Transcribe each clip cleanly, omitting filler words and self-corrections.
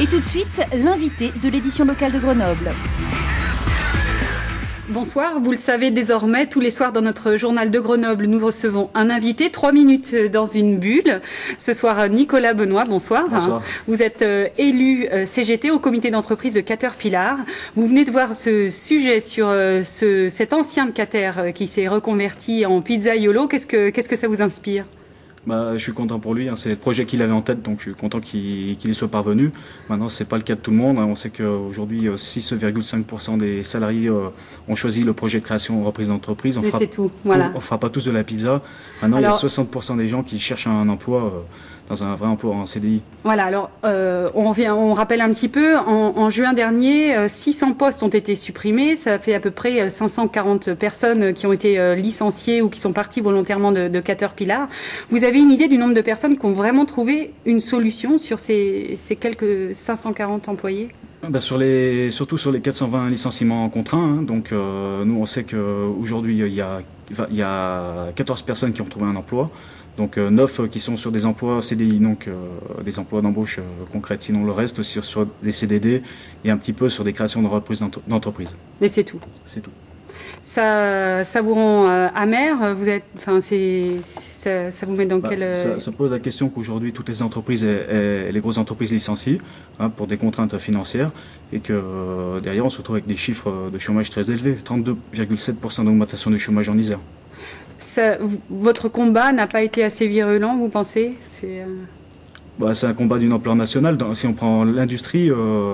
Et tout de suite, l'invité de l'édition locale de Grenoble. Bonsoir, vous le savez désormais, tous les soirs dans notre journal de Grenoble, nous recevons un invité, 3 minutes dans une bulle. Ce soir, Nicolas Benoît, bonsoir. Bonsoir. Vous êtes élu CGT au comité d'entreprise de Caterpillar. Vous venez de voir ce sujet sur cet ancien de Cater qui s'est reconverti en pizzaiolo. Qu'est-ce que ça vous inspire ? Je suis content pour lui, c'est le projet qu'il avait en tête, donc je suis content qu'il y soit parvenu. Maintenant, ce n'est pas le cas de tout le monde. On sait qu'aujourd'hui, 6,5% des salariés ont choisi le projet de création ou reprise d'entreprise. C'est tout, voilà. On ne fera pas tous de la pizza. Maintenant, il y a 60% des gens qui cherchent un emploi, dans un vrai emploi en CDI. Voilà, alors on rappelle un petit peu, en juin dernier, 600 postes ont été supprimés, ça fait à peu près 540 personnes qui ont été licenciées ou qui sont parties volontairement de Caterpillar. Vous avez une idée du nombre de personnes qui ont vraiment trouvé une solution sur ces quelques 540 employés ? Surtout sur les 420 licenciements contraints. Donc nous, on sait qu'aujourd'hui, il y a 14 personnes qui ont trouvé un emploi. Donc 9 qui sont sur des emplois CDI, donc des emplois d'embauche concrètes. Sinon le reste sur des CDD et un petit peu sur des créations de reprises d'entreprise. Mais c'est tout. C'est tout. Ça vous rend amer. Ça vous met dans quel... Ça pose la question qu'aujourd'hui toutes les entreprises et les grosses entreprises licencient pour des contraintes financières et que derrière on se retrouve avec des chiffres de chômage très élevés, 32,7% d'augmentation du chômage en Isère. Votre combat n'a pas été assez virulent, vous pensez ? C'est un combat d'une ampleur nationale. Si on prend l'industrie,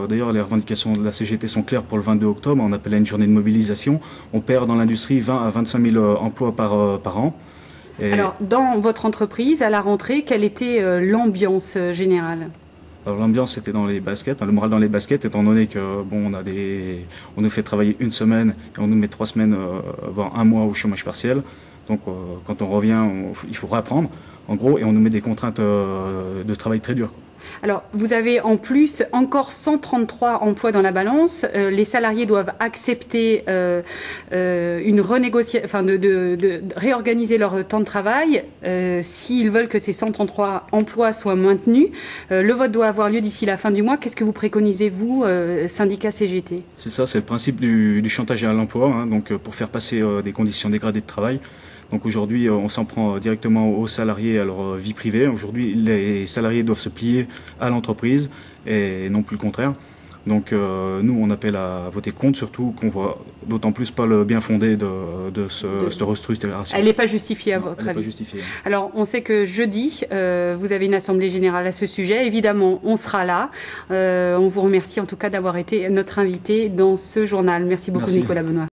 d'ailleurs les revendications de la CGT sont claires pour le 22 octobre, on appelle à une journée de mobilisation. On perd dans l'industrie 20 à 25 000 emplois par an. Alors, dans votre entreprise, à la rentrée, quelle était l'ambiance générale ? Alors l'ambiance était dans les baskets, le moral dans les baskets, étant donné que on nous fait travailler une semaine et on nous met 3 semaines, voire un mois au chômage partiel. Donc quand on revient, il faut reapprendre, en gros, et on nous met des contraintes de travail très dures. Alors, vous avez en plus encore 133 emplois dans la balance. Les salariés doivent accepter une renégociation, de réorganiser leur temps de travail s'ils veulent que ces 133 emplois soient maintenus. Le vote doit avoir lieu d'ici la fin du mois. Qu'est-ce que vous préconisez, vous, syndicat CGT ? C'est ça, c'est le principe du chantage à l'emploi, donc pour faire passer des conditions dégradées de travail. Donc aujourd'hui, on s'en prend directement aux salariés, à leur vie privée. Aujourd'hui, les salariés doivent se plier à l'entreprise et non plus le contraire. Donc nous, on appelle à voter contre, surtout qu'on voit d'autant plus pas le bien fondé de cette restructuration. Elle n'est pas justifiée à votre avis ? Elle n'est pas justifiée. Alors, on sait que jeudi, vous avez une assemblée générale à ce sujet. Évidemment, on sera là. On vous remercie en tout cas d'avoir été notre invité dans ce journal. Merci beaucoup, Nicolas Benoît.